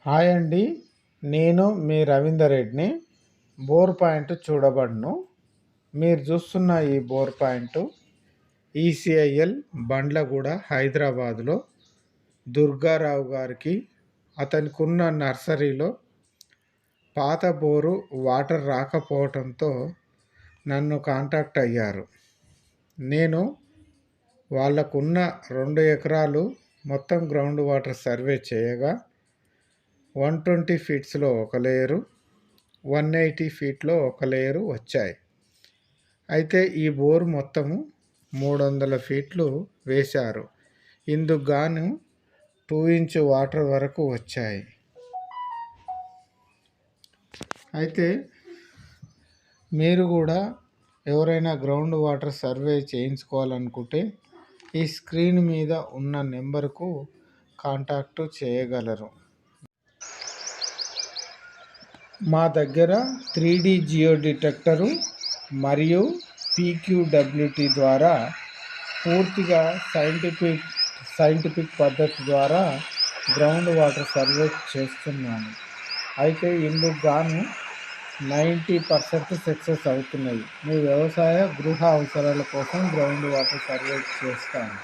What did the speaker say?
Hi అండి. నేను మీ రవీందర్ రెడ్డిని. బోర్ పాయింట్ చూడబడును. మీరు చూస్తున్న ఈ బోర్ పాయింట్ ఈసీఐఎల్ బండ్లగూడ హైదరాబాదులో దుర్గారావు గారికి అతనికి ఉన్న నర్సరీలో పాత బోరు వాటర్ రాకపోవడంతో నన్ను కాంటాక్ట్ అయ్యారు. నేను వాళ్ళకున్న 2 ఎకరాలు మొత్తం గ్రౌండ్ వాటర్ సర్వే చేయగా 120 ఫీట్స్లో ఒక లేయరు, 180 ఫీట్లో ఒక లేయరు వచ్చాయి. అయితే ఈ బోరు మొత్తము 300 ఫీట్లు వేశారు. ఇందుకు గాను 2 ఇంచ్ వాటర్ వరకు వచ్చాయి. అయితే మీరు కూడా ఎవరైనా గ్రౌండ్ వాటర్ సర్వే చేయించుకోవాలనుకుంటే ఈ స్క్రీన్ మీద ఉన్న నెంబర్కు కాంటాక్ట్ చేయగలరు. మా దగ్గర 3D జియో డిటెక్టరు మరియు PQWT ద్వారా పూర్తిగా సైంటిఫిక్ పద్ధతి ద్వారా గ్రౌండ్ వాటర్ సర్వే చేస్తున్నాను. అయితే ఇందుకు గాను 90% సక్సెస్ అవుతున్నాయి. మీ వ్యవసాయ గృహ అవసరాల కోసం గ్రౌండ్ వాటర్ సర్వే చేస్తాను.